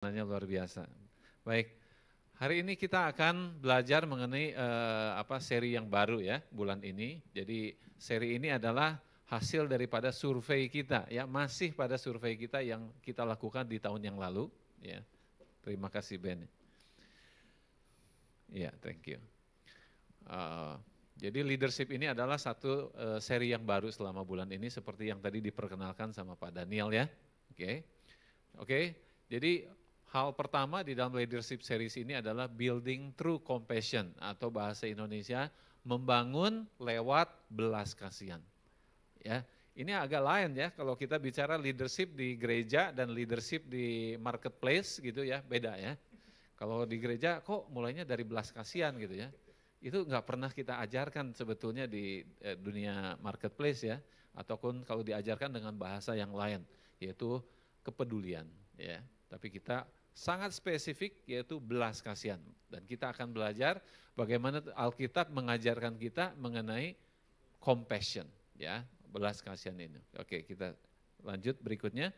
Nanya luar biasa. Baik, hari ini kita akan belajar mengenai seri yang baru ya bulan ini. Jadi seri ini adalah hasil daripada survei kita ya, masih pada survei kita yang kita lakukan di tahun yang lalu ya. Terima kasih Ben. Ya, thank you. Jadi leadership ini adalah satu seri yang baru selama bulan ini seperti yang tadi diperkenalkan sama Pak Daniel ya. Oke. Jadi hal pertama di dalam leadership series ini adalah building through compassion atau bahasa Indonesia membangun lewat belas kasihan. Ya, ini agak lain ya kalau kita bicara leadership di gereja dan leadership di marketplace gitu ya, beda ya. Kalau di gereja kok mulainya dari belas kasihan gitu ya. Itu nggak pernah kita ajarkan sebetulnya di dunia marketplace ya, ataupun kalau diajarkan dengan bahasa yang lain, yaitu kepedulian ya. Tapi kita sangat spesifik yaitu belas kasihan. Dan kita akan belajar bagaimana Alkitab mengajarkan kita mengenai compassion ya, belas kasihan ini. Oke, kita lanjut berikutnya.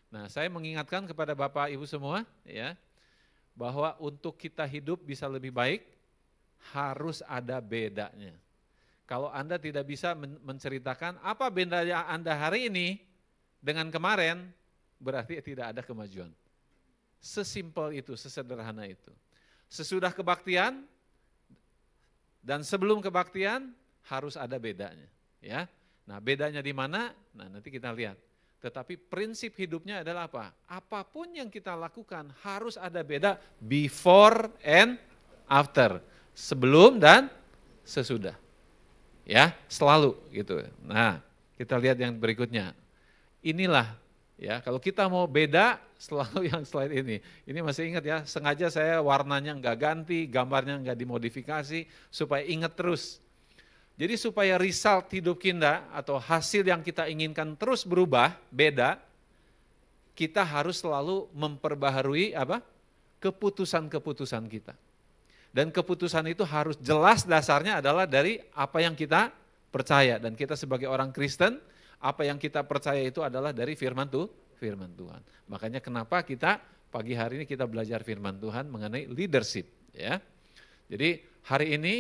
Nah, saya mengingatkan kepada Bapak Ibu semua ya, bahwa untuk kita hidup bisa lebih baik harus ada bedanya. Kalau Anda tidak bisa menceritakan apa bedanya Anda hari ini dengan kemarin, berarti tidak ada kemajuan. Sesimpel itu, sesederhana itu. Sesudah kebaktian dan sebelum kebaktian harus ada bedanya, ya. Nah, bedanya di mana? Nah, nanti kita lihat. Tetapi prinsip hidupnya adalah apa? Apapun yang kita lakukan harus ada beda before and after, sebelum dan sesudah. Ya, selalu gitu. Nah, kita lihat yang berikutnya. Inilah ya, kalau kita mau beda selalu yang slide ini. Ini masih ingat ya, sengaja saya warnanya enggak ganti, gambarnya enggak dimodifikasi supaya ingat terus. Jadi supaya result hidup kita atau hasil yang kita inginkan terus berubah, beda, kita harus selalu memperbaharui keputusan-keputusan kita. Dan keputusan itu harus jelas dasarnya adalah dari apa yang kita percaya. Dan kita sebagai orang Kristen, apa yang kita percaya itu adalah dari firman Tuhan. Makanya kenapa kita pagi hari ini kita belajar firman Tuhan mengenai leadership ya. Jadi hari ini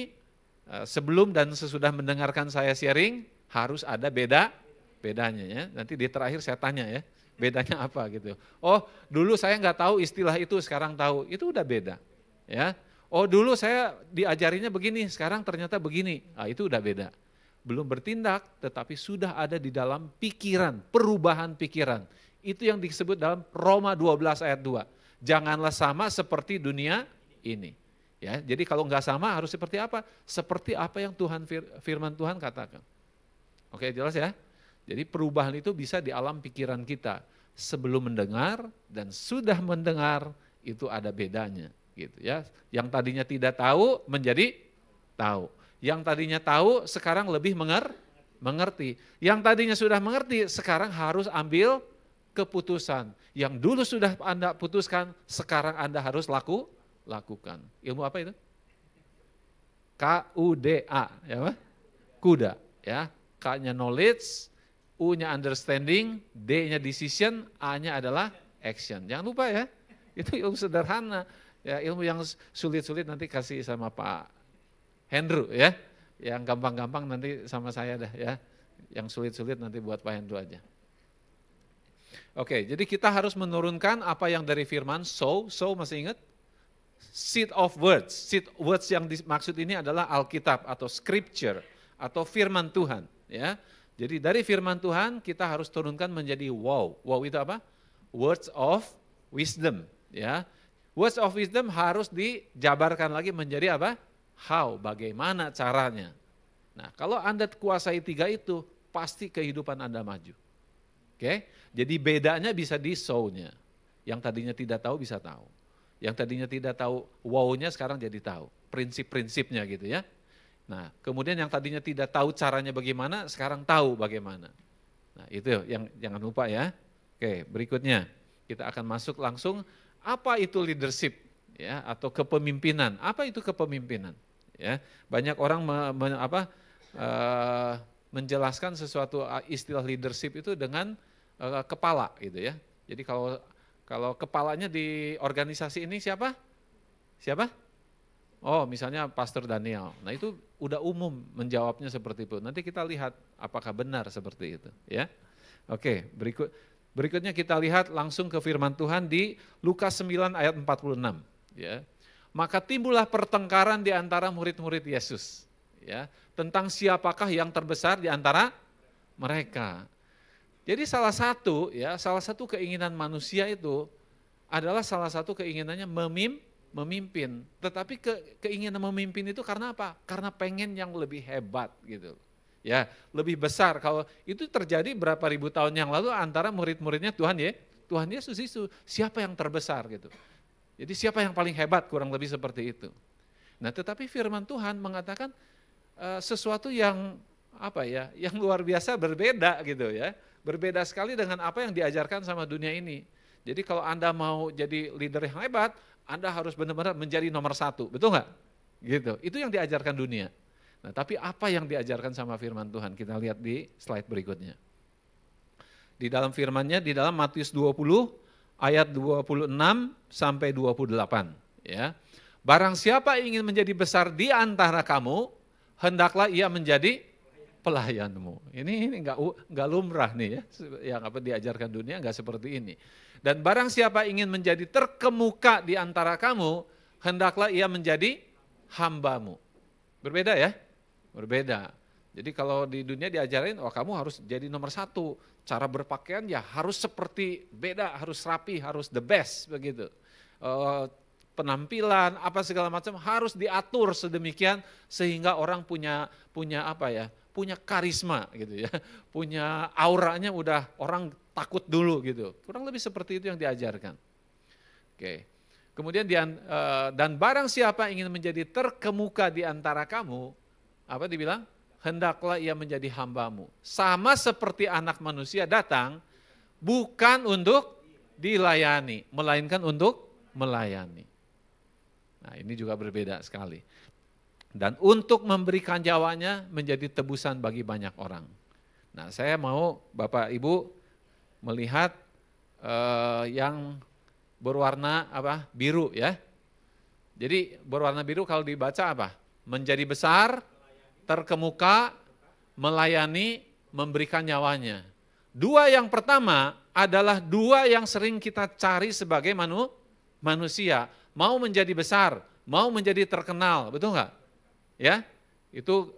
sebelum dan sesudah mendengarkan saya sharing harus ada bedanya ya. Nanti di terakhir saya tanya ya, bedanya apa gitu. Oh, dulu saya nggak tahu istilah itu, sekarang tahu. Itu udah beda ya. Oh, dulu saya diajarinya begini, sekarang ternyata begini. Nah, itu udah beda. Belum bertindak, tetapi sudah ada di dalam pikiran, perubahan pikiran. Itu yang disebut dalam Roma 12 ayat 2. Janganlah sama seperti dunia ini. Ya, jadi kalau enggak sama harus seperti apa? Seperti apa yang firman Tuhan katakan. Oke, jelas ya? Jadi perubahan itu bisa di alam pikiran kita. Sebelum mendengar dan sudah mendengar itu ada bedanya. Gitu ya. Yang tadinya tidak tahu menjadi tahu. Yang tadinya tahu sekarang lebih mengerti. Yang tadinya sudah mengerti sekarang harus ambil keputusan. Yang dulu sudah Anda putuskan sekarang Anda harus lakukan. Ilmu apa itu? KUDA ya, kuda ya. K-nya knowledge, U-nya understanding, D-nya decision, A-nya adalah action. Jangan lupa ya. Itu ilmu sederhana. Ya, ilmu yang sulit-sulit nanti kasih sama Pak Hendro ya, yang gampang-gampang nanti sama saya dah ya, yang sulit-sulit nanti buat Pak Hendro aja. Oke, jadi kita harus menurunkan apa yang dari firman, so masih ingat? Seed of words, yang dimaksud ini adalah Alkitab atau scripture atau firman Tuhan ya. Jadi dari firman Tuhan kita harus turunkan menjadi wow itu apa? Words of wisdom ya. Words of wisdom harus dijabarkan lagi menjadi apa? How, bagaimana caranya. Nah, kalau Anda kuasai 3 itu, pasti kehidupan Anda maju. Oke? Jadi bedanya bisa di show-nya. Yang tadinya tidak tahu bisa tahu. Yang tadinya tidak tahu wow-nya sekarang jadi tahu. Prinsip-prinsipnya gitu ya. Nah, kemudian yang tadinya tidak tahu caranya bagaimana, sekarang tahu bagaimana. Nah, itu yang jangan lupa ya. Oke, berikutnya kita akan masuk langsung apa itu leadership ya atau kepemimpinan. Apa itu kepemimpinan? Ya, banyak orang menjelaskan sesuatu istilah leadership itu dengan kepala gitu ya. Jadi kalau Kalau kepalanya di organisasi ini siapa? Siapa? Oh, misalnya Pastor Daniel. Nah, itu udah umum menjawabnya seperti itu. Nanti kita lihat apakah benar seperti itu, ya. Oke, berikutnya kita lihat langsung ke firman Tuhan di Lukas 9 ayat 46, ya. Maka timbullah pertengkaran di antara murid-murid Yesus, ya, tentang siapakah yang terbesar di antara mereka. Jadi salah satu keinginan manusia itu adalah salah satu keinginannya memimpin. Tetapi keinginan memimpin itu karena apa? Karena pengen yang lebih hebat gitu. Ya, lebih besar. Kalau itu terjadi berapa ribu tahun yang lalu antara murid-muridnya Tuhan Yesus itu siapa yang terbesar gitu. Jadi siapa yang paling hebat, kurang lebih seperti itu. Nah, tetapi firman Tuhan mengatakan sesuatu yang yang luar biasa berbeda gitu ya. Berbeda sekali dengan apa yang diajarkan sama dunia ini. Jadi kalau Anda mau jadi leader yang hebat, Anda harus benar-benar menjadi nomor satu, betul nggak? Gitu. Itu yang diajarkan dunia. Nah, tapi apa yang diajarkan sama firman Tuhan? Kita lihat di slide berikutnya. Di dalam firman-Nya, di dalam Matius 20 ayat 26 sampai 28. Ya. Barang siapa ingin menjadi besar di antara kamu, hendaklah ia menjadi pelayanmu. Ini enggak lumrah nih ya, yang apa diajarkan dunia enggak seperti ini. Dan barang siapa ingin menjadi terkemuka di antara kamu, hendaklah ia menjadi hambamu. Berbeda ya? Berbeda. Jadi kalau di dunia diajarin, kamu harus jadi nomor satu. Cara berpakaian ya harus seperti beda, harus rapi, harus the best begitu. Penampilan apa segala macam harus diatur sedemikian sehingga orang punya punya karisma gitu ya, punya auranya udah orang takut dulu gitu. Kurang lebih seperti itu yang diajarkan. Oke. Kemudian dan barang siapa ingin menjadi terkemuka di antara kamu, apa dibilang? Hendaklah ia menjadi hambamu. Sama seperti anak manusia datang bukan untuk dilayani, melainkan untuk melayani. Nah, ini juga berbeda sekali. Dan untuk memberikan nyawanya menjadi tebusan bagi banyak orang. Nah, saya mau Bapak Ibu melihat yang berwarna biru ya. Jadi berwarna biru kalau dibaca apa? Menjadi besar, terkemuka, melayani, memberikan nyawanya. Dua yang pertama adalah dua yang sering kita cari sebagai manusia. Mau menjadi besar, mau menjadi terkenal, betul nggak? Ya, itu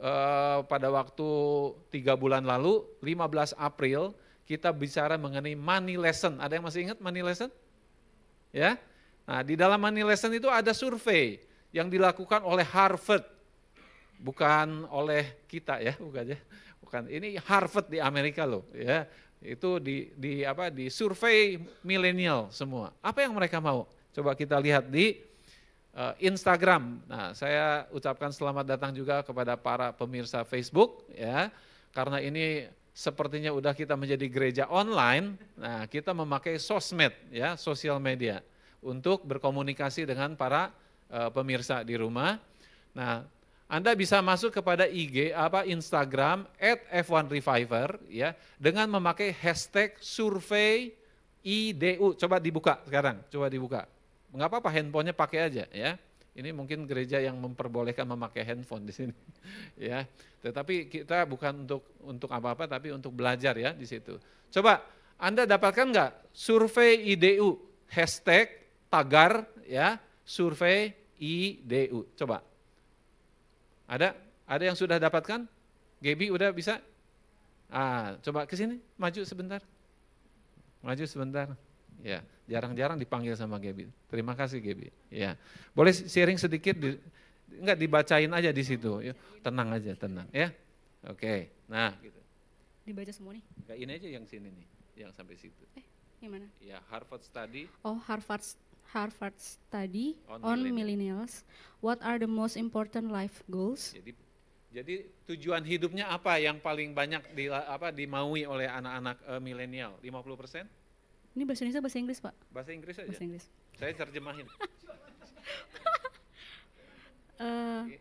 pada waktu 3 bulan lalu, 15 April, kita bicara mengenai money lesson. Ada yang masih ingat money lesson? Ya, nah di dalam money lesson itu ada survei yang dilakukan oleh Harvard, bukan oleh kita ya, bukan. Ini Harvard di Amerika loh, ya. Itu di survei milenial semua. Apa yang mereka mau? Coba kita lihat di Instagram. Nah, saya ucapkan selamat datang juga kepada para pemirsa Facebook ya. Karena ini sepertinya udah kita menjadi gereja online. Nah, kita memakai sosmed ya, sosial media untuk berkomunikasi dengan para pemirsa di rumah. Nah, Anda bisa masuk kepada Instagram @F1Reviver ya dengan memakai hashtag survei IDU. Coba dibuka sekarang, coba dibuka. Enggak apa-apa, handphonenya pakai aja ya. Ini mungkin gereja yang memperbolehkan memakai handphone di sini, ya. Tetapi kita bukan untuk apa-apa, tapi untuk belajar ya di situ. Coba Anda dapatkan nggak survei IDU hashtag tagar ya survei IDU. Coba. Ada yang sudah dapatkan? Gaby udah bisa? Coba ke sini, maju sebentar. Maju sebentar. Ya, jarang-jarang dipanggil sama Gaby. Terima kasih Gaby. Ya, boleh sharing sedikit, enggak dibacain aja di situ. Ya, tenang aja, tenang ya. Oke, nah gitu. Dibaca semua nih? Enggak, ini aja yang sini nih, yang sampai situ. Yang mana? Ya, Harvard Study. Oh, Harvard Study on Millennials. What are the most important life goals? Jadi tujuan hidupnya apa yang paling banyak dimaui oleh anak-anak milenial? 50%? Ini bahasa Indonesia, bahasa Inggris, Pak? Bahasa Inggris aja? Bahasa Inggris. Saya terjemahin.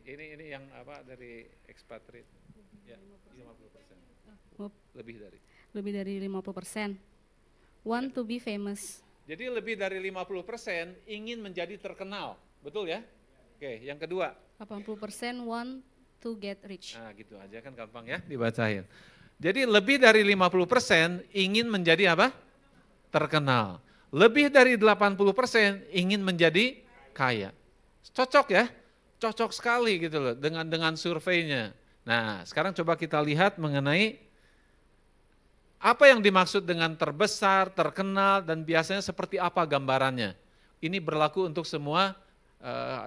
Ini yang dari expatriate. Ya, 50%. Lebih dari. Lebih dari 50%. Want to be famous. Jadi lebih dari 50% ingin menjadi terkenal, betul ya? Oke, yang kedua. 80% want to get rich. Nah gitu aja kan gampang ya dibacain. Jadi lebih dari 50% ingin menjadi apa? Terkenal. Lebih dari 80% ingin menjadi kaya. Cocok ya? Cocok sekali gitu loh dengan surveinya. Nah, sekarang coba kita lihat mengenai apa yang dimaksud dengan terbesar, terkenal, dan biasanya seperti apa gambarannya. Ini berlaku untuk semua,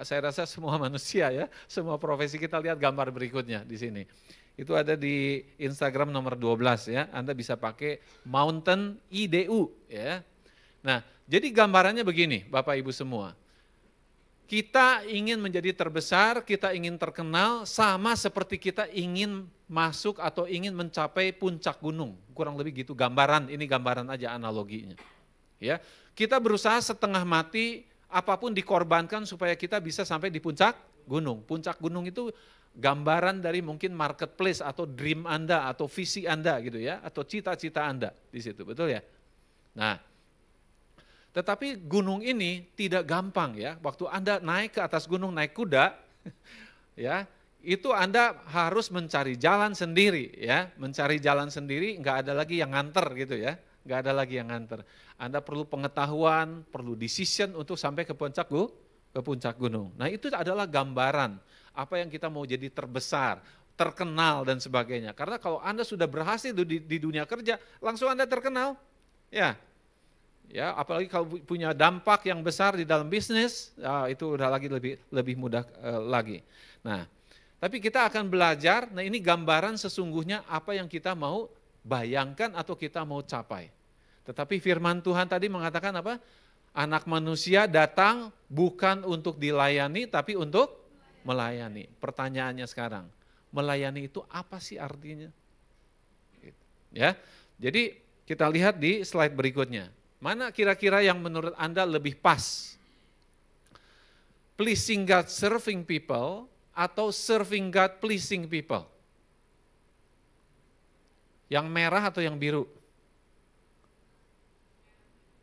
saya rasa semua manusia ya, semua profesi. Kita lihat gambar berikutnya di sini. Itu ada di Instagram nomor 12 ya, Anda bisa pakai Mountain IDU ya. Nah, jadi gambarannya begini Bapak Ibu semua. Kita ingin menjadi terbesar, kita ingin terkenal, sama seperti kita ingin masuk atau ingin mencapai puncak gunung. Kurang lebih gitu gambaran, ini gambaran aja analoginya. Ya, kita berusaha setengah mati, apapun dikorbankan supaya kita bisa sampai di puncak gunung. Puncak gunung itu gambaran dari mungkin marketplace atau dream Anda atau visi Anda gitu ya, atau cita-cita Anda di situ, betul ya? Nah, tetapi gunung ini tidak gampang ya. Waktu Anda naik ke atas gunung, naik kuda, ya, itu Anda harus mencari jalan sendiri ya. Mencari jalan sendiri, nggak ada lagi yang nganter gitu ya. Nggak ada lagi yang nganter. Anda perlu pengetahuan, perlu decision untuk sampai ke puncak gunung. Nah itu adalah gambaran apa yang kita mau jadi terbesar, terkenal dan sebagainya. Karena kalau Anda sudah berhasil di dunia kerja, langsung Anda terkenal. Ya, apalagi kalau punya dampak yang besar di dalam bisnis, itu udah lagi lebih mudah lagi. Nah, tapi kita akan belajar. Nah, ini gambaran sesungguhnya apa yang kita mau bayangkan atau kita mau capai. Tetapi firman Tuhan tadi mengatakan apa? Anak manusia datang bukan untuk dilayani, tapi untuk melayani. Pertanyaannya sekarang, melayani itu apa sih artinya? Ya, jadi kita lihat di slide berikutnya. Mana kira-kira yang menurut Anda lebih pas? Pleasing God, serving people, atau serving God, pleasing people? Yang merah atau yang biru?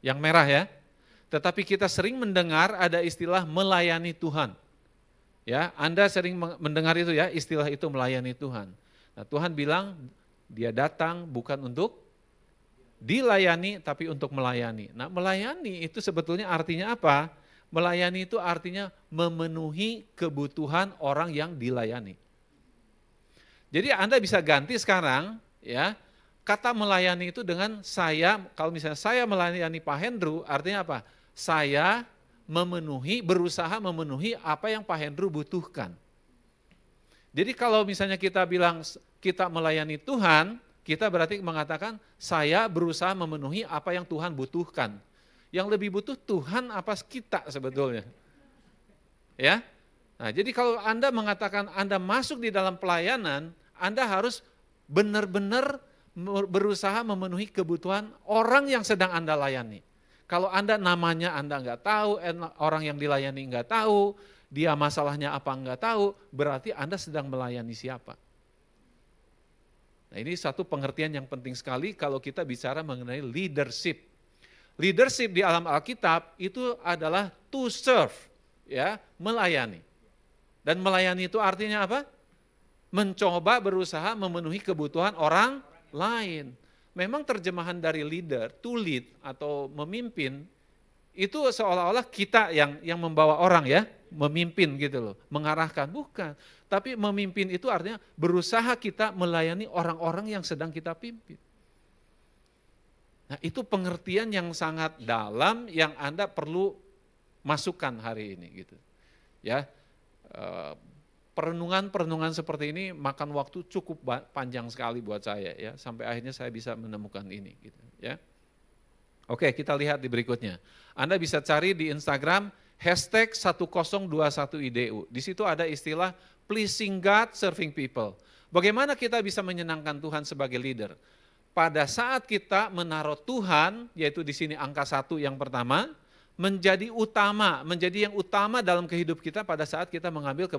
Yang merah ya. Tetapi kita sering mendengar ada istilah melayani Tuhan. Ya, Anda sering mendengar itu ya, istilah itu melayani Tuhan. Nah, Tuhan bilang dia datang bukan untuk dilayani tapi untuk melayani. Nah, melayani itu sebetulnya artinya apa? Melayani itu artinya memenuhi kebutuhan orang yang dilayani. Jadi Anda bisa ganti sekarang ya, kata melayani itu dengan saya, kalau misalnya saya melayani Pak Hendru, artinya apa? Saya berusaha memenuhi apa yang Pak Hendru butuhkan. Jadi kalau misalnya kita bilang kita melayani Tuhan, kita berarti mengatakan saya berusaha memenuhi apa yang Tuhan butuhkan. Yang lebih butuh Tuhan apa kita sebetulnya. Ya. Nah, jadi kalau Anda mengatakan Anda masuk di dalam pelayanan, Anda harus benar-benar berusaha memenuhi kebutuhan orang yang sedang Anda layani. Kalau Anda namanya Anda enggak tahu, orang yang dilayani enggak tahu, dia masalahnya apa enggak tahu, berarti Anda sedang melayani siapa? Nah, ini satu pengertian yang penting sekali kalau kita bicara mengenai leadership. Leadership di alam Alkitab itu adalah to serve, ya, melayani. Dan melayani itu artinya apa? Mencoba berusaha memenuhi kebutuhan orang lain. Memang terjemahan dari leader, to lead atau memimpin, itu seolah-olah kita yang membawa orang ya, memimpin gitu loh, mengarahkan, bukan. Tapi memimpin itu artinya berusaha kita melayani orang-orang yang sedang kita pimpin. Nah itu pengertian yang sangat dalam yang Anda perlu masukkan hari ini gitu. Ya, perenungan seperti ini makan waktu cukup panjang sekali buat saya ya, sampai akhirnya saya bisa menemukan ini gitu ya. Oke, kita lihat di berikutnya. Anda bisa cari di Instagram #1021IDU. Di situ ada istilah pleasing God, serving people. Bagaimana kita bisa menyenangkan Tuhan sebagai leader? Pada saat kita menaruh Tuhan, yaitu di sini angka 1 yang pertama, menjadi yang utama dalam kehidup kita pada saat kita mengambil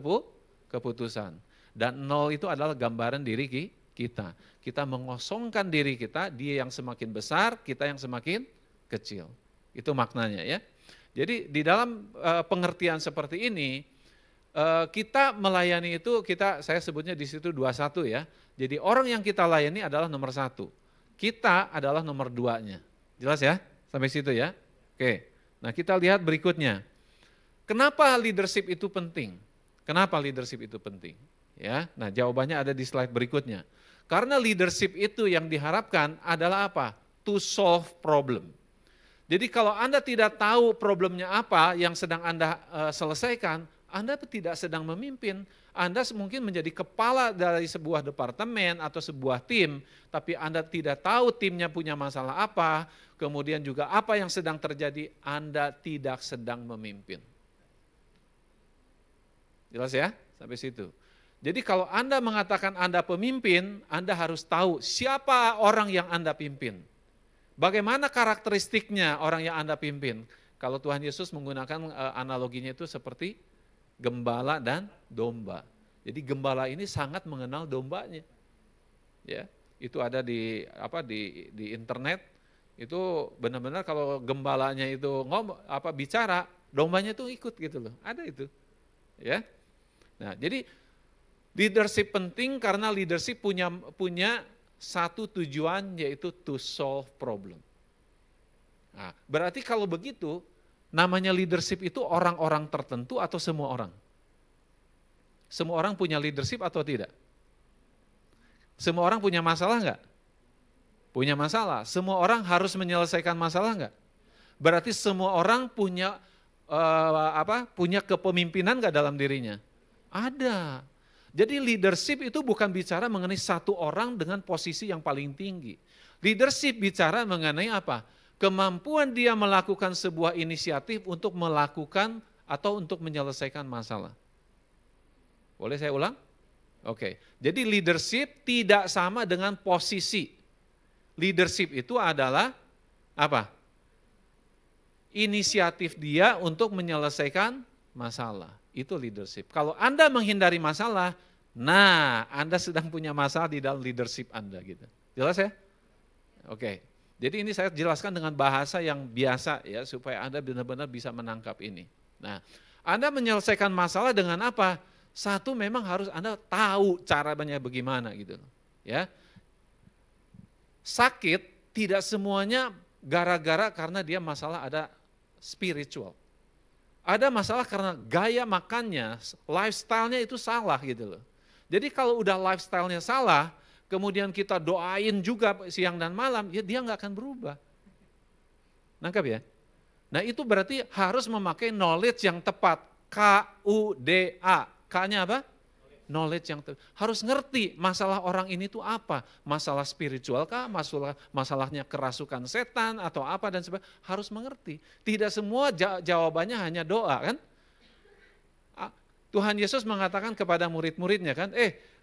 keputusan. Dan 0 itu adalah gambaran diri kita. Kita mengosongkan diri kita, dia yang semakin besar, kita yang semakin kecil. Itu maknanya ya. Jadi di dalam pengertian seperti ini, kita melayani itu, saya sebutnya di situ 21 ya. Jadi orang yang kita layani adalah nomor 1. Kita adalah nomor 2-nya. Jelas ya? Sampai situ ya? Oke. Nah kita lihat berikutnya. Kenapa leadership itu penting? Kenapa leadership itu penting? Ya, nah jawabannya ada di slide berikutnya. Karena leadership itu yang diharapkan adalah apa? To solve problem. Jadi kalau Anda tidak tahu problemnya apa yang sedang Anda selesaikan, Anda tidak sedang memimpin. Anda mungkin menjadi kepala dari sebuah departemen atau sebuah tim, tapi Anda tidak tahu timnya punya masalah apa, kemudian juga apa yang sedang terjadi, Anda tidak sedang memimpin. Jelas ya? Sampai situ. Jadi kalau Anda mengatakan Anda pemimpin, Anda harus tahu siapa orang yang Anda pimpin. Bagaimana karakteristiknya orang yang Anda pimpin. Kalau Tuhan Yesus menggunakan analoginya itu seperti gembala dan domba. Jadi gembala ini sangat mengenal dombanya. Ya, itu ada di internet. Itu benar-benar kalau gembalanya itu bicara, dombanya itu ikut gitu loh. Ada itu. Ya. Nah, jadi leadership penting karena leadership punya satu tujuan, yaitu to solve problem. Nah, berarti kalau begitu, namanya leadership itu orang-orang tertentu atau semua orang? Semua orang punya leadership atau tidak? Semua orang punya masalah enggak? Punya masalah. Semua orang harus menyelesaikan masalah enggak? Berarti semua orang punya punya kepemimpinan enggak dalam dirinya? Ada. Jadi leadership itu bukan bicara mengenai satu orang dengan posisi yang paling tinggi. Leadership bicara mengenai apa? Kemampuan dia melakukan sebuah inisiatif untuk melakukan atau untuk menyelesaikan masalah. Boleh saya ulang? Oke. Jadi leadership tidak sama dengan posisi. Leadership itu adalah apa? Inisiatif dia untuk menyelesaikan masalah. Itu leadership. Kalau Anda menghindari masalah, nah Anda sedang punya masalah di dalam leadership Anda gitu. Jelas ya? Oke. Jadi ini saya jelaskan dengan bahasa yang biasa ya, supaya Anda benar-benar bisa menangkap ini. Nah, Anda menyelesaikan masalah dengan apa? Satu, memang harus Anda tahu caranya bagaimana gitu. Ya. Sakit tidak semuanya gara-gara karena dia masalah ada spiritual. Ada masalah karena gaya makannya, lifestyle-nya itu salah gitu loh. Jadi kalau udah lifestyle-nya salah, kemudian kita doain juga siang dan malam, ya dia nggak akan berubah. Nangkap ya? Nah itu berarti harus memakai knowledge yang tepat. K-U-D-A. K-nya apa? Knowledge yang tepat. Harus ngerti masalah orang ini tuh apa. Masalah spiritual kah? Masalahnya kerasukan setan atau apa dan sebagainya. Harus mengerti. Tidak semua jawabannya hanya doa kan. Tuhan Yesus mengatakan kepada murid-muridnya kan,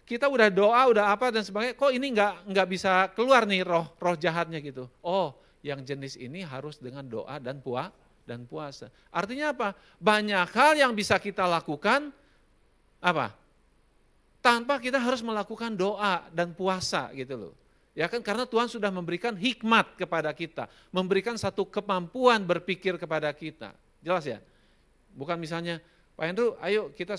kita udah doa, udah apa dan sebagainya, kok ini nggak bisa keluar nih roh jahatnya gitu. Oh, yang jenis ini harus dengan doa dan puasa. Artinya apa? Banyak hal yang bisa kita lakukan apa? Tanpa kita harus melakukan doa dan puasa gitu loh. Ya kan, karena Tuhan sudah memberikan hikmat kepada kita, memberikan satu kemampuan berpikir kepada kita. Jelas ya? Bukan misalnya, Pak Hendro, ayo kita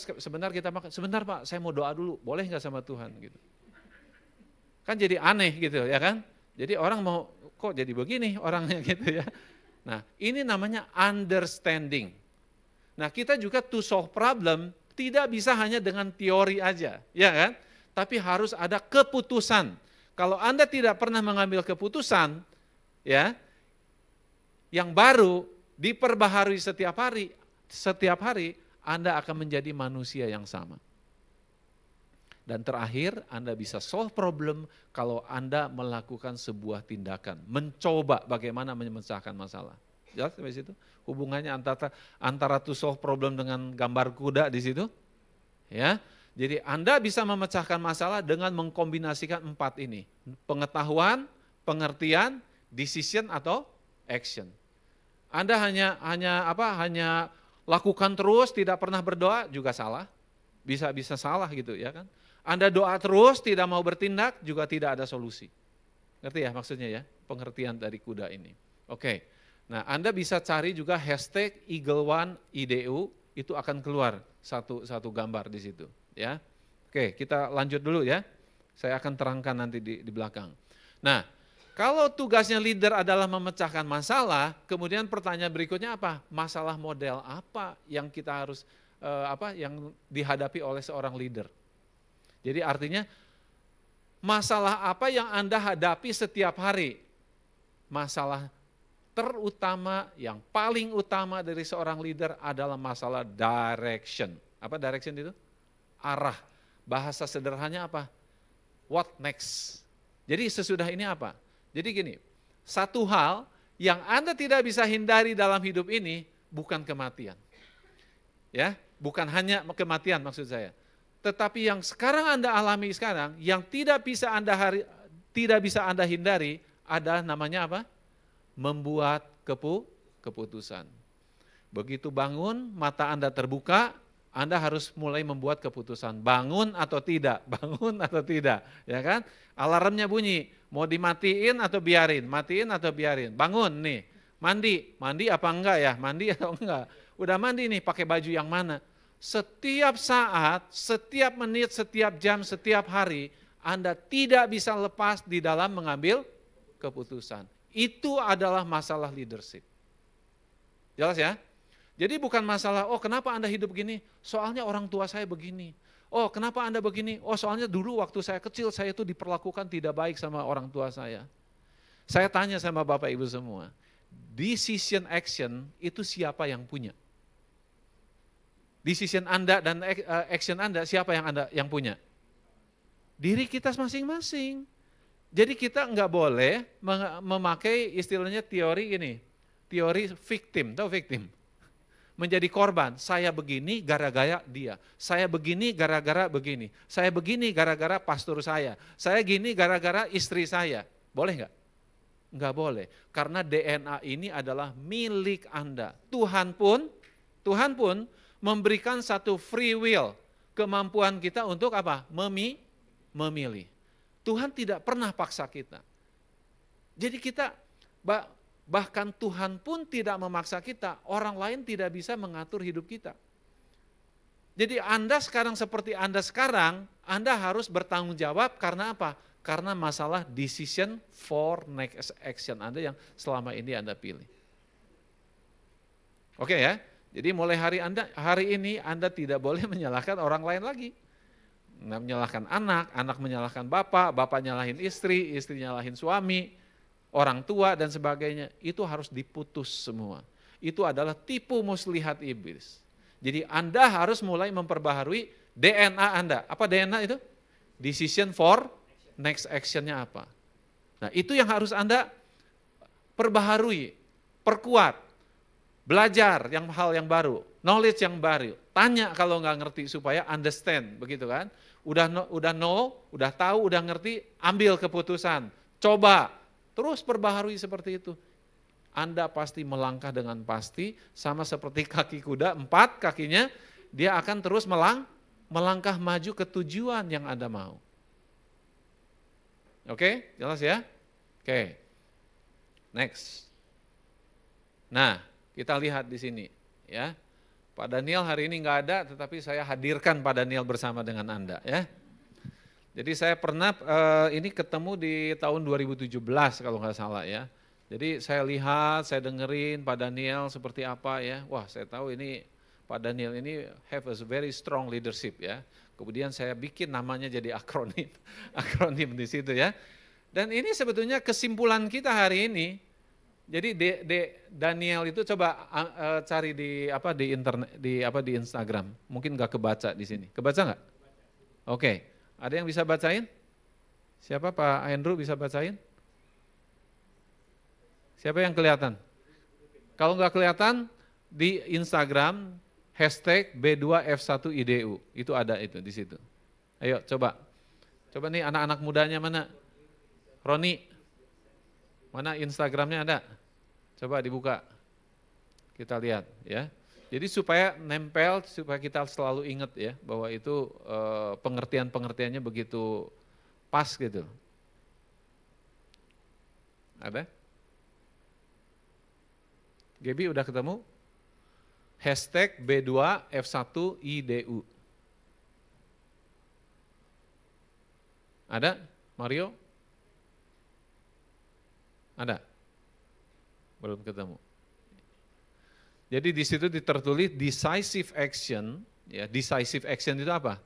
makan. Sebentar Pak, saya mau doa dulu, boleh nggak sama Tuhan gitu. Kan jadi aneh gitu ya kan. Jadi orang mau, kok jadi begini orangnya gitu ya. Nah ini namanya understanding. Nah kita juga to solve problem, tidak bisa hanya dengan teori aja, ya kan? Tapi harus ada keputusan. Kalau Anda tidak pernah mengambil keputusan, ya, yang baru diperbaharui setiap hari, Anda akan menjadi manusia yang sama. Dan terakhir, Anda bisa solve problem kalau Anda melakukan sebuah tindakan, mencoba bagaimana memecahkan masalah. Jelas sampai situ? Hubungannya antara to solve problem dengan gambar kuda di situ. Ya. Jadi Anda bisa memecahkan masalah dengan mengkombinasikan 4 ini. Pengetahuan, pengertian, decision atau action. Anda hanya lakukan terus, tidak pernah berdoa juga salah. Bisa salah gitu ya kan. Anda doa terus, tidak mau bertindak juga tidak ada solusi. Ngerti ya maksudnya ya? Pengertian dari kuda ini. Oke. Nah, Anda bisa cari juga hashtag Eagle One IDU, itu akan keluar satu gambar di situ. Ya, oke, kita lanjut dulu ya. Saya akan terangkan nanti di belakang. Nah, kalau tugasnya leader adalah memecahkan masalah, kemudian pertanyaan berikutnya apa? Masalah model apa yang kita harus yang dihadapi oleh seorang leader? Jadi artinya masalah apa yang Anda hadapi setiap hari? Masalah terutama, yang paling utama dari seorang leader adalah masalah direction. Apa direction itu? Arah. Bahasa sederhananya apa? What next? Jadi sesudah ini apa? Jadi gini, satu hal yang Anda tidak bisa hindari dalam hidup ini bukan kematian. Ya, bukan hanya kematian maksud saya. Tetapi yang sekarang Anda alami sekarang, yang tidak bisa Anda hindari, ada namanya apa? Membuat keputusan. Begitu bangun, mata Anda terbuka, Anda harus mulai membuat keputusan. Bangun atau tidak, bangun atau tidak, ya kan? Alarmnya bunyi, mau dimatiin atau biarin, matiin atau biarin. Bangun nih, mandi apa enggak ya? Mandi atau enggak? Udah mandi nih, pakai baju yang mana? Setiap saat, setiap menit, setiap jam, setiap hari, Anda tidak bisa lepas di dalam mengambil keputusan. Itu adalah masalah leadership. Jelas ya? Jadi bukan masalah, oh kenapa Anda hidup begini? Soalnya orang tua saya begini. Oh kenapa Anda begini? Oh soalnya dulu waktu saya kecil saya itu diperlakukan tidak baik sama orang tua saya. Saya tanya sama Bapak Ibu semua, decision action itu siapa yang punya? Decision Anda dan action Anda siapa yang punya? Diri kita masing-masing. Jadi kita nggak boleh memakai istilahnya teori ini, teori victim, tahu victim? Menjadi korban, saya begini gara-gara dia, saya begini gara-gara begini, saya begini gara-gara pastor saya gini gara-gara istri saya. Boleh nggak? Nggak boleh, karena DNA ini adalah milik Anda. Tuhan pun memberikan satu free will, kemampuan kita untuk apa? Memilih. Tuhan tidak pernah paksa kita. Jadi kita, bahkan Tuhan pun tidak memaksa kita, orang lain tidak bisa mengatur hidup kita. Jadi Anda sekarang seperti Anda sekarang, Anda harus bertanggung jawab karena apa? Karena masalah decision for next action Anda yang selama ini Anda pilih. Oke ya, jadi mulai hari ini Anda tidak boleh menyalahkan orang lain lagi. Menyalahkan anak menyalahkan bapak nyalahin istri nyalahin suami, orang tua dan sebagainya. Itu harus diputus semua. Itu adalah tipu muslihat iblis. Jadi Anda harus mulai memperbaharui DNA Anda. Apa DNA itu? Decision for next action-nya apa. Nah itu yang harus Anda perbaharui, perkuat, belajar hal yang baru, knowledge yang baru. Tanya kalau nggak ngerti supaya understand, begitu kan? Udah tahu, udah ngerti, ambil keputusan, coba, terus perbaharui seperti itu. Anda pasti melangkah dengan pasti, sama seperti kaki kuda, 4 kakinya, dia akan terus melangkah maju ke tujuan yang Anda mau. Oke, jelas ya? Oke, next. Nah, kita lihat di sini, ya. Pak Daniel hari ini nggak ada, tetapi saya hadirkan Pak Daniel bersama dengan Anda ya. Jadi saya pernah ini ketemu di tahun 2017 kalau nggak salah ya. Jadi saya lihat, saya dengerin Pak Daniel seperti apa ya. Wah saya tahu ini Pak Daniel ini have a very strong leadership ya. Kemudian saya bikin namanya jadi akronim di situ ya. Dan ini sebetulnya kesimpulan kita hari ini. Jadi Daniel itu coba cari di internet di Instagram. Mungkin nggak kebaca di sini. Kebaca nggak? Oke. Ada yang bisa bacain? Siapa Pak Andrew bisa bacain? Siapa yang kelihatan? Kalau nggak kelihatan di Instagram hashtag B2F1IDU itu ada itu di situ. Ayo coba. Coba nih anak-anak mudanya mana? Roni. Mana Instagramnya ada? Coba dibuka. Kita lihat ya. Jadi supaya nempel, supaya kita selalu ingat ya bahwa itu pengertiannya begitu pas gitu. Ada? Gaby udah ketemu? Hashtag B2F1IDU. Ada? Mario? Ada? Belum ketemu. Jadi di situ tertulis decisive action. Ya, decisive action itu apa?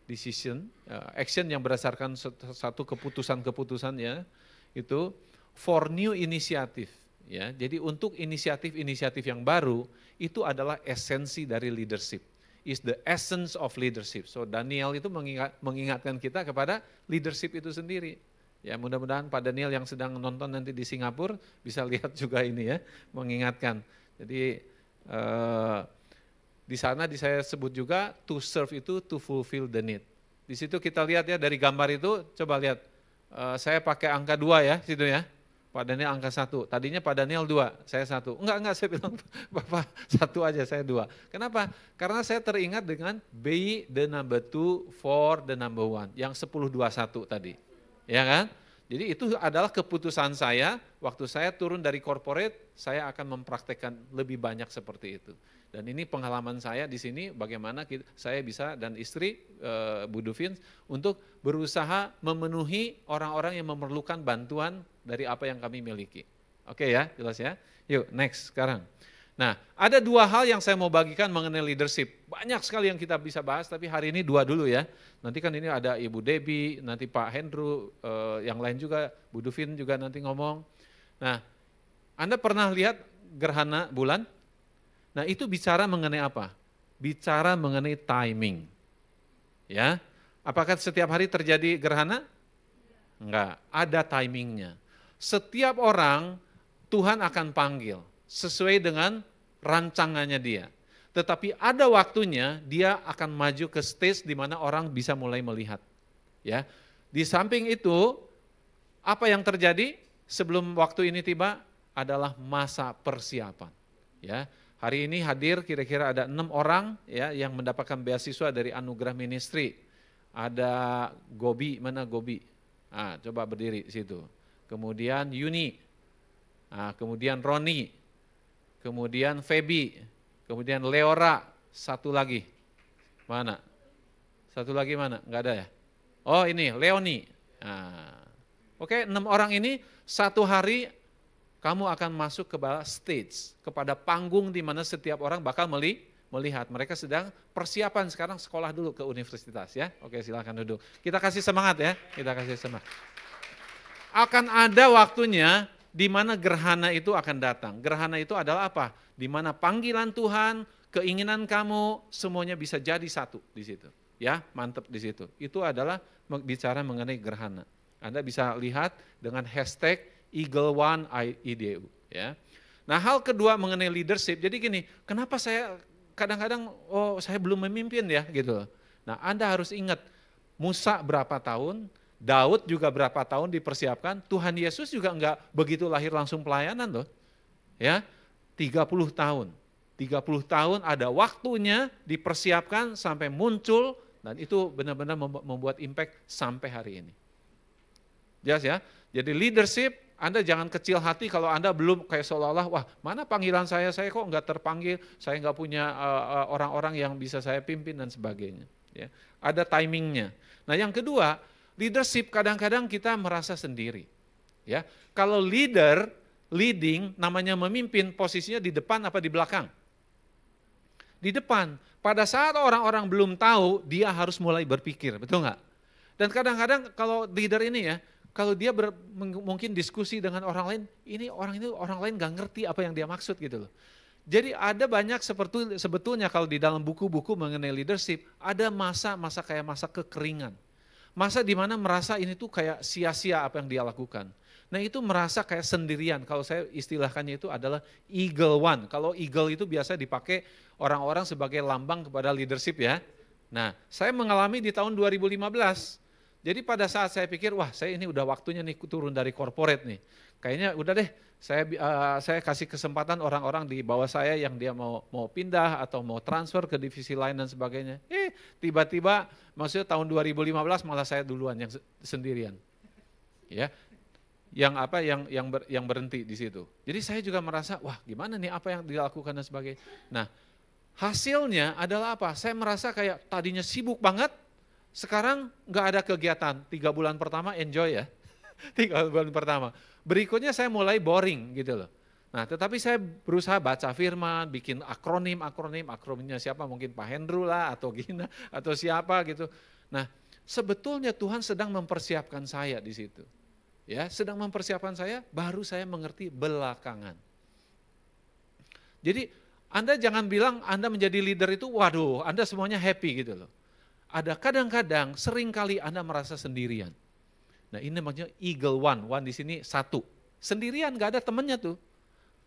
Decision, action yang berdasarkan satu keputusan-keputusan ya, itu for new initiative. Ya, jadi untuk inisiatif-inisiatif yang baru, itu adalah esensi dari leadership. Is the essence of leadership. So Daniel itu mengingatkan kita kepada leadership itu sendiri. Ya, mudah-mudahan Pak Daniel yang sedang nonton nanti di Singapura bisa lihat juga ini ya, mengingatkan. Jadi di sana saya sebut juga to serve itu to fulfill the need. Di situ kita lihat ya dari gambar itu, coba lihat. Saya pakai angka 2 ya, situ ya. Pak Daniel angka 1, tadinya Pak Daniel 2, saya 1. Enggak, saya bilang Bapak 1 aja, saya 2. Kenapa? Karena saya teringat dengan be the number 2 for the number 1, yang 10-21 tadi. Ya kan? Jadi itu adalah keputusan saya, waktu saya turun dari corporate, saya akan mempraktekkan lebih banyak seperti itu. Dan ini pengalaman saya di sini bagaimana saya bisa dan istri Bu Duvin untuk berusaha memenuhi orang-orang yang memerlukan bantuan dari apa yang kami miliki. Oke ya, jelas ya. Yuk next sekarang. Nah ada 2 hal yang saya mau bagikan mengenai leadership. Banyak sekali yang kita bisa bahas tapi hari ini 2 dulu ya. Nanti kan ini ada Ibu Debbie, nanti Pak Hendru, yang lain juga, Bu Duvin juga nanti ngomong. Nah Anda pernah lihat gerhana bulan? Nah itu bicara mengenai apa? Bicara mengenai timing. Ya, apakah setiap hari terjadi gerhana? Enggak, ada timingnya. Setiap orang Tuhan akan panggil sesuai dengan rancangannya dia. Tetapi ada waktunya dia akan maju ke stage di mana orang bisa mulai melihat. Ya, di samping itu apa yang terjadi sebelum waktu ini tiba adalah masa persiapan. Ya. Hari ini hadir kira-kira ada 6 orang ya yang mendapatkan beasiswa dari Anugerah Ministry. Ada Gobi, mana Gobi? Ah, coba berdiri situ. Kemudian Yuni, kemudian Roni, kemudian Feby, kemudian Leora, satu lagi. Mana? Satu lagi mana? Enggak ada ya? Oh ini, Leoni. Oke, 6 orang ini satu hari kamu akan masuk ke stage, kepada panggung di mana setiap orang bakal melihat. Mereka sedang persiapan sekarang sekolah dulu ke universitas ya. Oke silakan duduk. Kita kasih semangat ya, kita kasih semangat. Akan ada waktunya di mana gerhana itu akan datang. Gerhana itu adalah apa? Di mana panggilan Tuhan, keinginan kamu, semuanya bisa jadi satu di situ. Ya, mantap di situ. Itu adalah bicara mengenai gerhana. Anda bisa lihat dengan hashtag Eagle One IDU ya. Nah hal kedua mengenai leadership, jadi gini, kenapa saya kadang-kadang saya belum memimpin ya gitu. Nah Anda harus ingat, Musa berapa tahun, Daud juga berapa tahun dipersiapkan, Tuhan Yesus juga enggak begitu lahir langsung pelayanan loh. Ya, 30 tahun. 30 tahun ada waktunya dipersiapkan sampai muncul dan itu benar-benar membuat impact sampai hari ini. Jelas ya? Jadi leadership, Anda jangan kecil hati kalau Anda belum kayak seolah-olah, wah mana panggilan saya kok enggak terpanggil, saya enggak punya orang-orang yang bisa saya pimpin dan sebagainya. Ya, ada timingnya. Nah yang kedua, leadership kadang-kadang kita merasa sendiri. Ya, kalau leading namanya memimpin, posisinya di depan apa di belakang? Di depan. Pada saat orang-orang belum tahu, dia harus mulai berpikir, betul nggak? Dan kadang-kadang kalau leader ini ya, kalau dia mungkin diskusi dengan orang lain, orang lain nggak ngerti apa yang dia maksud gitu loh. Jadi ada banyak sebetulnya kalau di dalam buku-buku mengenai leadership, ada masa kayak masa kekeringan. Masa di mana merasa ini tuh kayak sia-sia apa yang dia lakukan. Nah itu merasa kayak sendirian, kalau saya istilahkannya itu adalah eagle one. Kalau eagle itu biasa dipakai orang-orang sebagai lambang kepada leadership ya. Nah saya mengalami di tahun 2015. Jadi pada saat saya pikir, wah saya ini udah waktunya nih turun dari corporate nih. Kayaknya udah deh, saya kasih kesempatan orang-orang di bawah saya yang dia mau pindah atau mau transfer ke divisi lain dan sebagainya. Tiba-tiba maksudnya tahun 2015 malah saya duluan yang sendirian. Ya. yang berhenti di situ. Jadi saya juga merasa, wah gimana nih apa yang dilakukan dan sebagainya. Nah, hasilnya adalah apa? Saya merasa kayak tadinya sibuk banget, sekarang nggak ada kegiatan. 3 bulan pertama enjoy ya, 3 bulan pertama. Berikutnya saya mulai boring gitu loh. Nah, tetapi saya berusaha baca firman, bikin akronimnya siapa, mungkin Pak Hendru lah, atau Gina, atau siapa gitu. Nah, sebetulnya Tuhan sedang mempersiapkan saya di situ. Ya, sedang mempersiapkan saya, baru saya mengerti belakangan. Jadi Anda jangan bilang Anda menjadi leader itu, waduh Anda semuanya happy gitu loh. Ada kadang-kadang seringkali Anda merasa sendirian. Nah ini maksudnya eagle one di sini satu. Sendirian gak ada temennya tuh.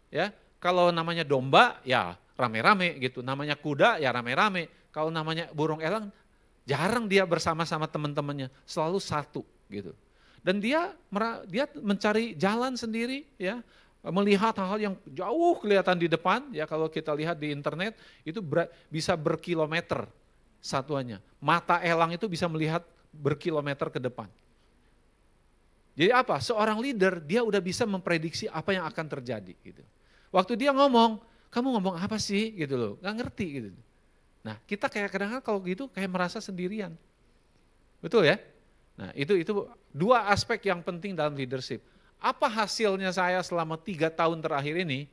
Ya, kalau namanya domba ya rame-rame gitu, namanya kuda ya rame-rame. Kalau namanya burung elang jarang dia bersama-sama teman-temannya, selalu satu gitu. Dan dia mencari jalan sendiri ya, melihat hal-hal yang jauh kelihatan di depan ya, kalau kita lihat di internet itu bisa berkilometer satuannya. Mata elang itu bisa melihat berkilometer ke depan. Jadi apa? Seorang leader dia udah bisa memprediksi apa yang akan terjadi gitu. Waktu dia ngomong, kamu ngomong apa sih gitu loh, nggak ngerti gitu. Nah kita kayak kadang-kadang kalau gitu kayak merasa sendirian. Betul ya? Nah itu 2 aspek yang penting dalam leadership. Apa hasilnya saya selama 3 tahun terakhir ini?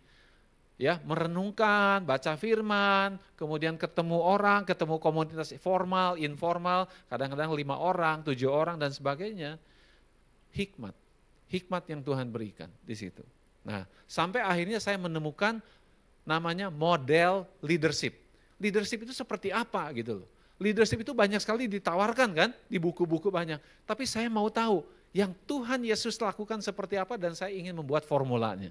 Ya, merenungkan, baca firman, kemudian ketemu orang, ketemu komunitas formal, informal, kadang-kadang 5 orang, 7 orang dan sebagainya. Hikmat yang Tuhan berikan di situ. Nah, sampai akhirnya saya menemukan namanya model leadership. Leadership itu seperti apa gitu loh. Leadership itu banyak sekali ditawarkan kan, di buku-buku banyak. Tapi saya mau tahu yang Tuhan Yesus lakukan seperti apa dan saya ingin membuat formulanya.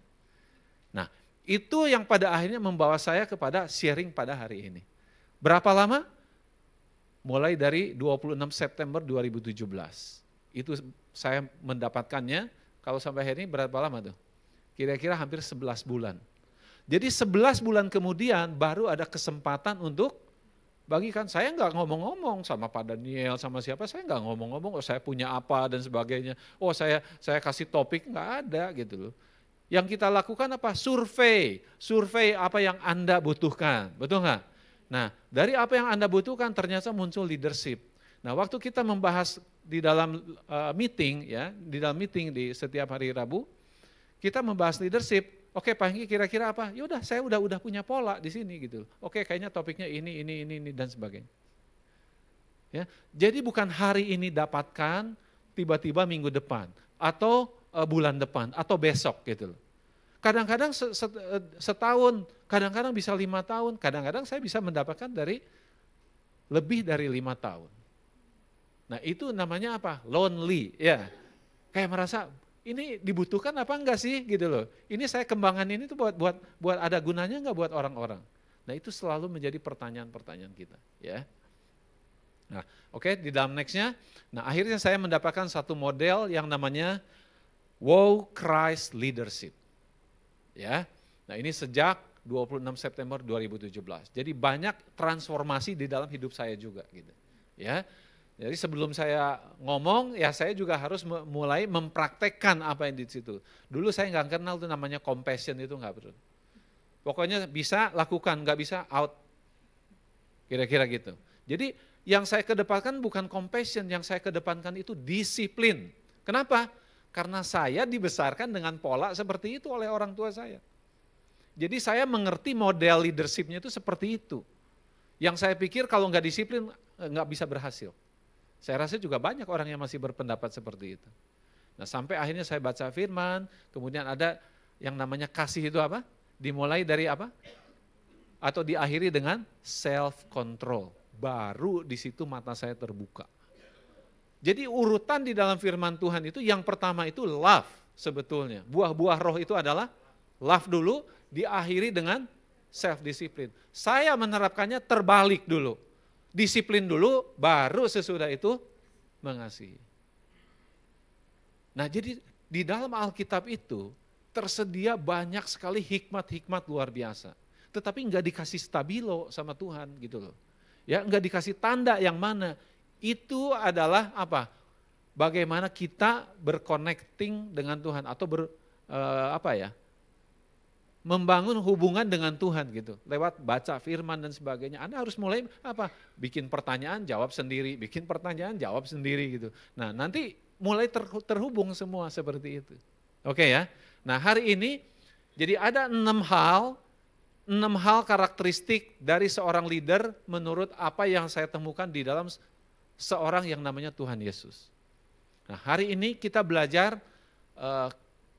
Nah, itu yang pada akhirnya membawa saya kepada sharing pada hari ini. Berapa lama? Mulai dari 26 September 2017. Itu saya mendapatkannya, kalau sampai hari ini berapa lama tuh? Kira-kira hampir 11 bulan. Jadi 11 bulan kemudian baru ada kesempatan untuk bagikan. Saya nggak ngomong-ngomong sama Pak Daniel, sama siapa, saya nggak ngomong-ngomong, oh saya punya apa dan sebagainya. Oh saya kasih topik, nggak ada gitu loh. Yang kita lakukan apa? Survei apa yang Anda butuhkan, betul nggak? Nah dari apa yang Anda butuhkan ternyata muncul leadership. Nah waktu kita membahas di dalam meeting ya, di dalam meeting di setiap hari Rabu, kita membahas leadership. Oke Pak Hengki kira-kira apa? Yaudah saya udah punya pola di sini gitu. Oke kayaknya topiknya ini dan sebagainya. Ya, jadi bukan hari ini dapatkan, tiba-tiba minggu depan atau bulan depan atau besok gitu loh. Kadang-kadang setahun, kadang-kadang bisa 5 tahun, kadang-kadang saya bisa mendapatkan dari lebih dari 5 tahun. Nah itu namanya apa? Lonely ya. Kayak merasa ini dibutuhkan apa enggak sih gitu loh. Ini saya kembangkan ini tuh buat ada gunanya enggak buat orang-orang. Nah itu selalu menjadi pertanyaan-pertanyaan kita ya. Nah oke, di dalam nextnya, nah akhirnya saya mendapatkan satu model yang namanya Wow Christ Leadership. Ya, nah ini sejak 26 September 2017. Jadi banyak transformasi di dalam hidup saya juga gitu. Ya. Jadi sebelum saya ngomong, ya saya juga harus mulai mempraktekkan apa yang di situ. Dulu saya nggak kenal tuh namanya compassion, itu nggak betul. Pokoknya bisa lakukan, nggak bisa out. Kira-kira gitu. Jadi yang saya kedepankan bukan compassion, yang saya kedepankan itu disiplin. Kenapa? Karena saya dibesarkan dengan pola seperti itu oleh orang tua saya. Jadi saya mengerti model leadership-nya itu seperti itu. Yang saya pikir kalau nggak disiplin nggak bisa berhasil. Saya rasa juga banyak orang yang masih berpendapat seperti itu. Nah sampai akhirnya saya baca firman, kemudian ada yang namanya kasih itu apa? Dimulai dari apa? Atau diakhiri dengan self control. Baru di situ mata saya terbuka. Jadi urutan di dalam firman Tuhan itu yang pertama itu love sebetulnya. Buah-buah roh itu adalah love dulu, diakhiri dengan self discipline. Saya menerapkannya terbalik dulu. Disiplin dulu, baru sesudah itu mengasihi. Nah jadi di dalam Alkitab itu tersedia banyak sekali hikmat-hikmat luar biasa. Tetapi enggak dikasih stabilo sama Tuhan gitu loh. Ya enggak dikasih tanda yang mana. Itu adalah apa? bagaimana kita berconnecting dengan Tuhan atau membangun hubungan dengan Tuhan gitu. Lewat baca firman dan sebagainya. Anda harus mulai bikin pertanyaan, jawab sendiri, bikin pertanyaan, jawab sendiri gitu. Nah, nanti mulai terhubung semua seperti itu. Oke ya. Nah, hari ini jadi ada 6 hal karakteristik dari seorang leader menurut apa yang saya temukan di dalam seorang yang namanya Tuhan Yesus. Nah, hari ini kita belajar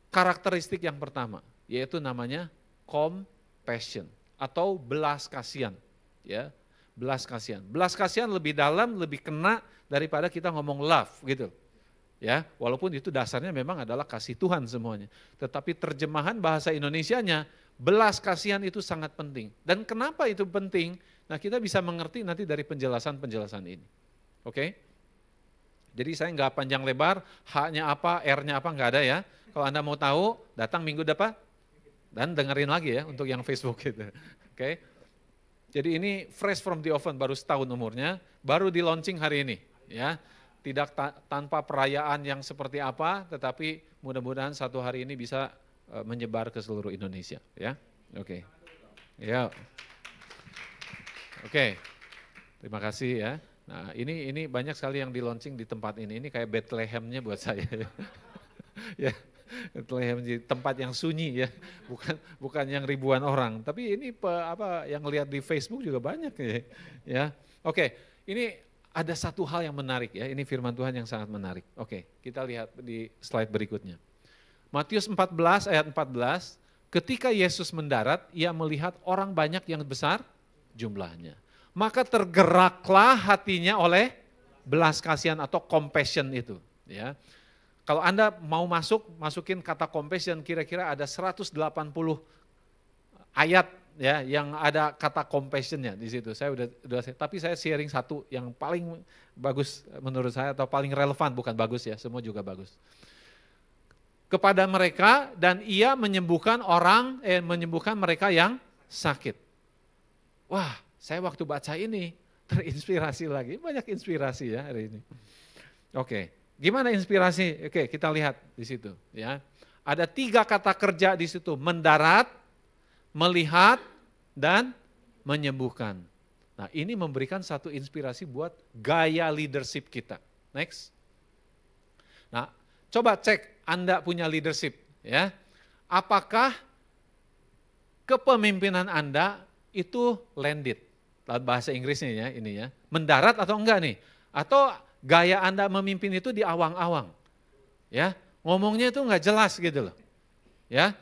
karakteristik yang pertama, yaitu namanya compassion atau belas kasihan, ya. Belas kasihan. Belas kasihan lebih dalam, lebih kena daripada kita ngomong love gitu. Ya, walaupun itu dasarnya memang adalah kasih Tuhan semuanya. Tetapi terjemahan bahasa Indonesianya, belas kasihan itu sangat penting. Dan kenapa itu penting? Nah, kita bisa mengerti nanti dari penjelasan-penjelasan ini. Oke? Jadi saya nggak panjang lebar, H-nya apa, R-nya apa, nggak ada ya. Kalau Anda mau tahu, datang minggu depan dan dengerin lagi ya untuk yang Facebook gitu. Oke. Jadi ini fresh from the oven, baru setahun umurnya, baru di launching hari ini ya. Tidak tanpa perayaan yang seperti apa, tetapi mudah-mudahan satu hari ini bisa menyebar ke seluruh Indonesia ya. Oke. Ya. Oke. Terima kasih ya. Nah, ini banyak sekali yang di launching di tempat ini. Ini kayak Bethlehem-nya buat saya. Ya. Bethlehem di tempat yang sunyi ya, bukan yang ribuan orang. Tapi ini yang lihat di Facebook juga banyak ya. Oke, ini ada satu hal yang menarik ya. Ini firman Tuhan yang sangat menarik. Oke, kita lihat di slide berikutnya. Matius 14 ayat 14, ketika Yesus mendarat, ia melihat orang banyak yang besar jumlahnya. Maka tergeraklah hatinya oleh belas kasihan atau compassion itu ya. Kalau Anda mau masukin kata compassion, kira-kira ada 180 ayat ya yang ada kata compassionnya di situ. Tapi saya sharing satu yang paling bagus menurut saya atau paling relevan, bukan bagus ya, semua juga bagus. Kepada mereka dan ia menyembuhkan mereka yang sakit. Wah, saya waktu baca ini terinspirasi lagi, banyak inspirasi ya hari ini. Oke. Gimana inspirasi? Oke, kita lihat di situ ya. Ada 3 kata kerja di situ, mendarat, melihat, dan menyembuhkan. Nah, ini memberikan satu inspirasi buat gaya leadership kita. Next. Nah, coba cek Anda punya leadership ya. Apakah kepemimpinan Anda itu landed? Bahasa Inggrisnya ya ini ya. Mendarat atau enggak nih? Atau gaya Anda memimpin itu di awang-awang, ya ngomongnya itu nggak jelas gitu loh, ya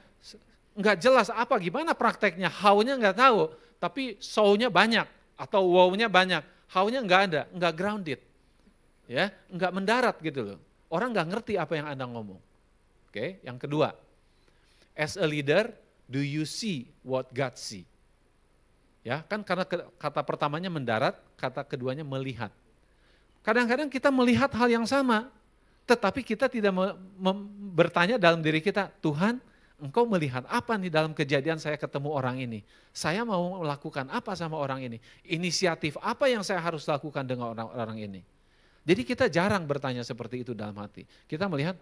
nggak jelas gimana prakteknya, how-nya nggak tahu, tapi show-nya banyak atau wow-nya banyak, how-nya nggak ada, nggak grounded, ya nggak mendarat gitu loh, orang nggak ngerti apa yang Anda ngomong. Oke, yang kedua, as a leader, do you see what God see? Ya kan karena kata pertamanya mendarat, kata keduanya melihat. Kadang-kadang kita melihat hal yang sama, tetapi kita tidak bertanya dalam diri kita, Tuhan, Engkau melihat apa nih dalam kejadian saya ketemu orang ini? Saya mau melakukan apa sama orang ini? Inisiatif apa yang saya harus lakukan dengan orang ini? Jadi kita jarang bertanya seperti itu dalam hati. Kita melihat,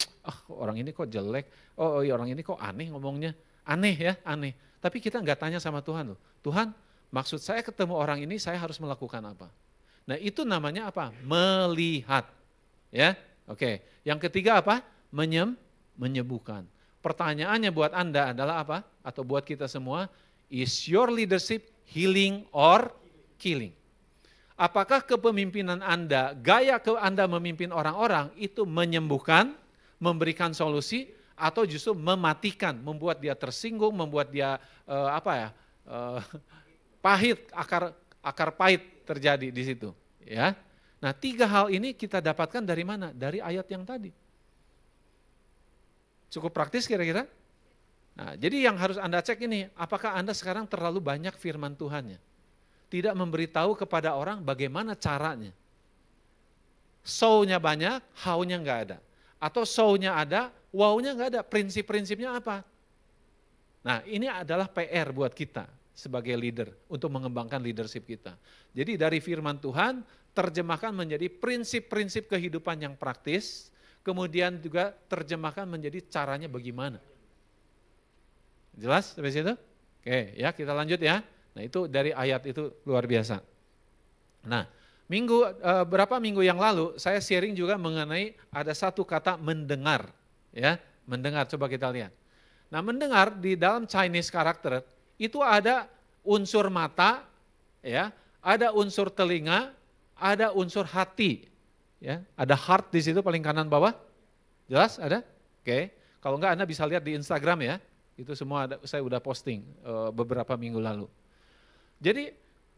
orang ini kok jelek, orang ini kok aneh ngomongnya. Aneh ya, aneh. Tapi kita nggak tanya sama Tuhan loh. Tuhan, maksud saya ketemu orang ini, saya harus melakukan apa? Nah itu namanya apa? Melihat. Ya, oke. Yang ketiga apa? Menyembuhkan. Pertanyaannya buat Anda adalah apa? Atau buat kita semua, is your leadership healing or killing? Apakah kepemimpinan Anda, gaya Anda memimpin orang-orang itu menyembuhkan, memberikan solusi, atau justru mematikan, membuat dia tersinggung, membuat dia pahit, akar pahit terjadi di situ, ya. Nah, 3 hal ini kita dapatkan dari mana? Dari ayat yang tadi. Cukup praktis kira-kira? Nah, jadi yang harus Anda cek ini, apakah Anda sekarang terlalu banyak firman Tuhannya? Tidak memberitahu kepada orang bagaimana caranya. Show-nya banyak, how-nya enggak ada. Atau show-nya ada, wow-nya enggak ada. Prinsip-prinsipnya apa? Nah, ini adalah PR buat kita sebagai leader untuk mengembangkan leadership kita. Jadi dari firman Tuhan terjemahkan menjadi prinsip-prinsip kehidupan yang praktis kemudian juga terjemahkan menjadi caranya bagaimana. Jelas sampai situ? Oke, ya kita lanjut ya. Nah itu dari ayat itu luar biasa. Nah berapa minggu yang lalu saya sharing juga mengenai ada satu kata mendengar. Ya, mendengar, coba kita lihat. Nah mendengar di dalam Chinese karakter itu ada unsur mata, ya, ada unsur telinga, ada unsur hati. Ya, ada heart di situ paling kanan bawah. Jelas ada? Oke. Kalau enggak Anda bisa lihat di Instagram ya. Itu semua saya udah posting beberapa minggu lalu. Jadi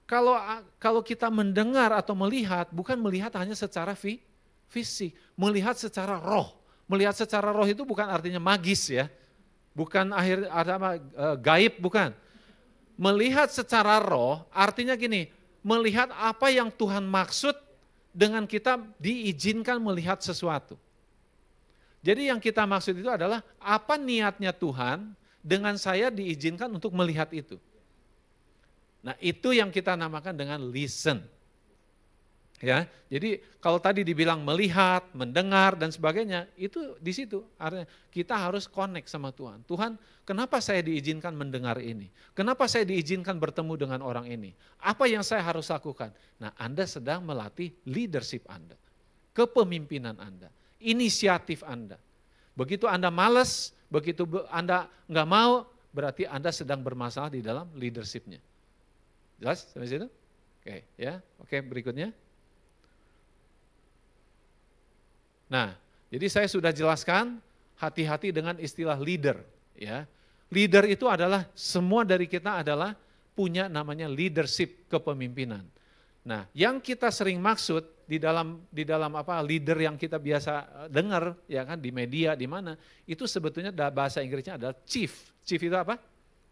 kalau kita mendengar atau melihat, bukan melihat hanya secara fisik, melihat secara roh. Melihat secara roh itu bukan artinya magis ya. Bukan gaib, bukan. Melihat secara roh artinya gini, melihat apa yang Tuhan maksud dengan kita diizinkan melihat sesuatu. Jadi yang kita maksud itu adalah apa niatnya Tuhan dengan saya diizinkan untuk melihat itu. Nah itu yang kita namakan dengan listen. Ya, jadi kalau tadi dibilang melihat, mendengar dan sebagainya, itu di situ artinya kita harus connect sama Tuhan. Tuhan, kenapa saya diizinkan mendengar ini? Kenapa saya diizinkan bertemu dengan orang ini? Apa yang saya harus lakukan? Nah, Anda sedang melatih leadership Anda, kepemimpinan Anda, inisiatif Anda. Begitu Anda malas, begitu Anda nggak mau, berarti Anda sedang bermasalah di dalam leadershipnya. Jelas sampai situ? Oke, ya. Oke, berikutnya. Nah, jadi saya sudah jelaskan hati-hati dengan istilah leader. Ya, leader itu adalah semua dari kita adalah punya namanya leadership kepemimpinan. Nah, yang kita sering maksud di dalam apa leader yang kita biasa dengar ya kan di media di mana itu sebetulnya bahasa Inggrisnya adalah chief. Chief itu apa?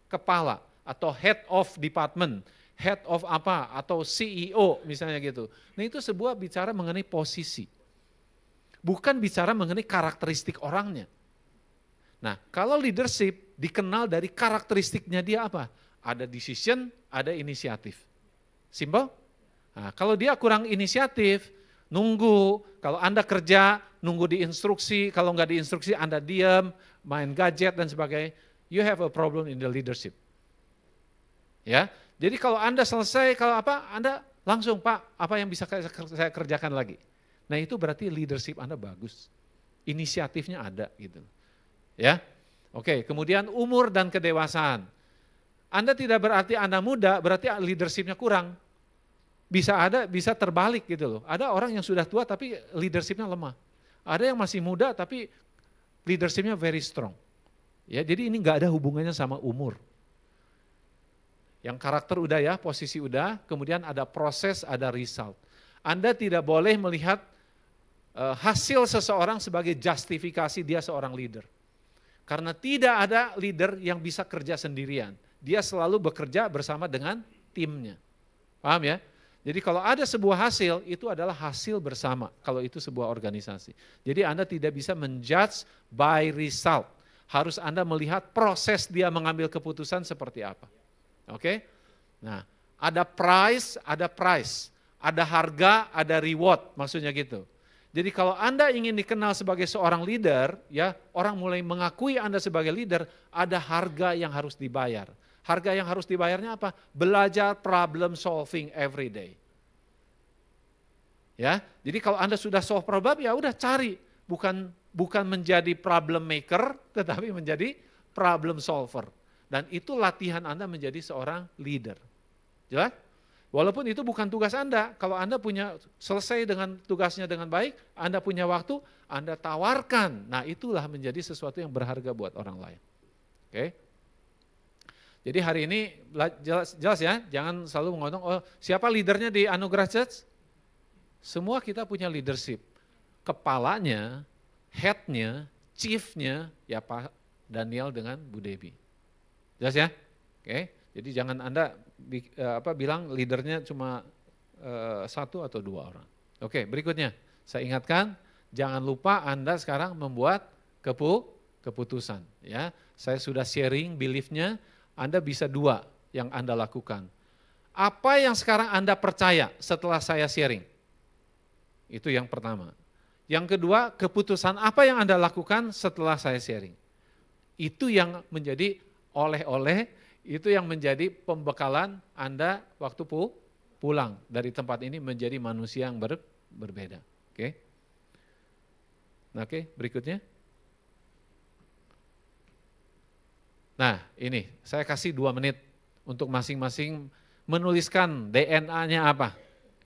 Kepala atau head of department, head of apa atau CEO misalnya gitu. Nah, itu sebuah bicara mengenai posisi. Bukan bicara mengenai karakteristik orangnya. Nah, kalau leadership dikenal dari karakteristiknya dia apa? Ada decision, ada inisiatif. Simple? Nah, kalau dia kurang inisiatif, nunggu, kalau Anda kerja, nunggu diinstruksi, kalau nggak diinstruksi Anda diam, main gadget dan sebagainya, you have a problem in the leadership. Ya, jadi kalau Anda selesai, kalau apa, Anda langsung Pak, apa yang bisa saya kerjakan lagi? Nah itu berarti leadership Anda bagus, inisiatifnya ada gitu. Ya, oke. Kemudian umur dan kedewasaan. Anda tidak berarti Anda muda, berarti leadershipnya kurang. Bisa terbalik gitu loh. Ada orang yang sudah tua tapi leadershipnya lemah. Ada yang masih muda tapi leadershipnya very strong. Ya, jadi ini nggak ada hubungannya sama umur. Yang karakter udah ya, posisi udah, kemudian ada proses, ada result. Anda tidak boleh melihat hasil seseorang sebagai justifikasi dia seorang leader. Karena tidak ada leader yang bisa kerja sendirian. Dia selalu bekerja bersama dengan timnya. Paham ya? Jadi kalau ada sebuah hasil, itu adalah hasil bersama kalau itu sebuah organisasi. Jadi Anda tidak bisa menjudge by result. Harus Anda melihat proses dia mengambil keputusan seperti apa. Oke? Nah, ada price, ada harga, ada reward, maksudnya gitu. Jadi kalau Anda ingin dikenal sebagai seorang leader, ya orang mulai mengakui Anda sebagai leader, ada harga yang harus dibayar. Harga yang harus dibayarnya apa? Belajar problem solving every day. Ya, jadi kalau Anda sudah solve problem, ya udah cari, bukan menjadi problem maker, tetapi menjadi problem solver. Dan itu latihan Anda menjadi seorang leader. Jelas? Walaupun itu bukan tugas Anda, kalau Anda selesai dengan tugasnya dengan baik, Anda punya waktu, Anda tawarkan. Nah itulah menjadi sesuatu yang berharga buat orang lain. Oke? Jadi hari ini jelas ya, jangan selalu mengotong, oh siapa leadernya di Anugerah Church? Semua kita punya leadership. Kepalanya, headnya, chiefnya, ya Pak Daniel dengan Bu Debbie. Jelas ya? Oke? Jadi jangan Anda bilang leadernya cuma 1 atau 2 orang. Oke, berikutnya saya ingatkan, jangan lupa Anda sekarang membuat keputusan. Ya, saya sudah sharing belief-nya, Anda bisa 2 yang Anda lakukan. Apa yang sekarang Anda percaya setelah saya sharing? Itu yang pertama. Yang kedua, keputusan apa yang Anda lakukan setelah saya sharing. Itu yang menjadi oleh-oleh, itu yang menjadi pembekalan Anda waktu pulang dari tempat ini menjadi manusia yang berbeda. Oke. Nah, oke, berikutnya. Nah, ini saya kasih 2 menit untuk masing-masing menuliskan DNA-nya apa.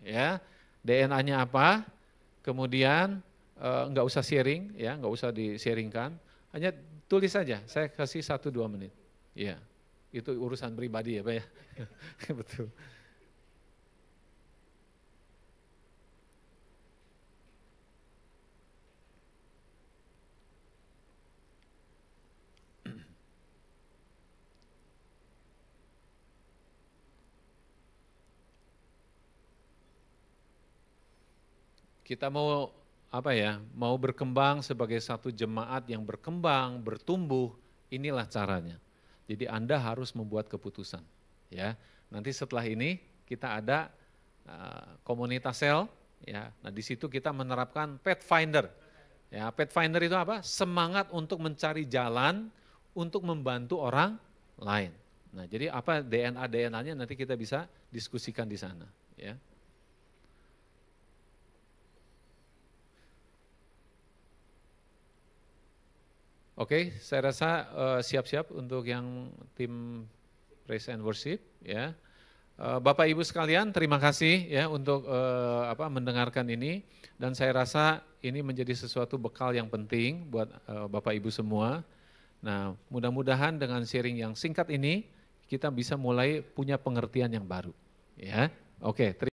Ya, DNA-nya apa? Kemudian enggak usah sharing, ya, enggak usah di-sharingkan, hanya tulis saja. Saya kasih 1-2 menit. Ya, itu urusan pribadi ya, Pak ya. Betul. Kita mau apa ya? Mau berkembang sebagai satu jemaat yang berkembang, bertumbuh, inilah caranya. Jadi Anda harus membuat keputusan, ya. Nanti setelah ini kita ada komunitas sel, ya. Nah, di situ kita menerapkan Pathfinder. Ya, Pathfinder itu apa? Semangat untuk mencari jalan untuk membantu orang lain. Nah, jadi apa DNA-nya nanti kita bisa diskusikan di sana, ya. Oke, saya rasa siap-siap untuk yang tim Praise and Worship, ya. Bapak Ibu sekalian, terima kasih ya untuk mendengarkan ini, dan saya rasa ini menjadi sesuatu bekal yang penting buat Bapak Ibu semua. Nah, mudah-mudahan dengan sharing yang singkat ini kita bisa mulai punya pengertian yang baru, ya. Oke.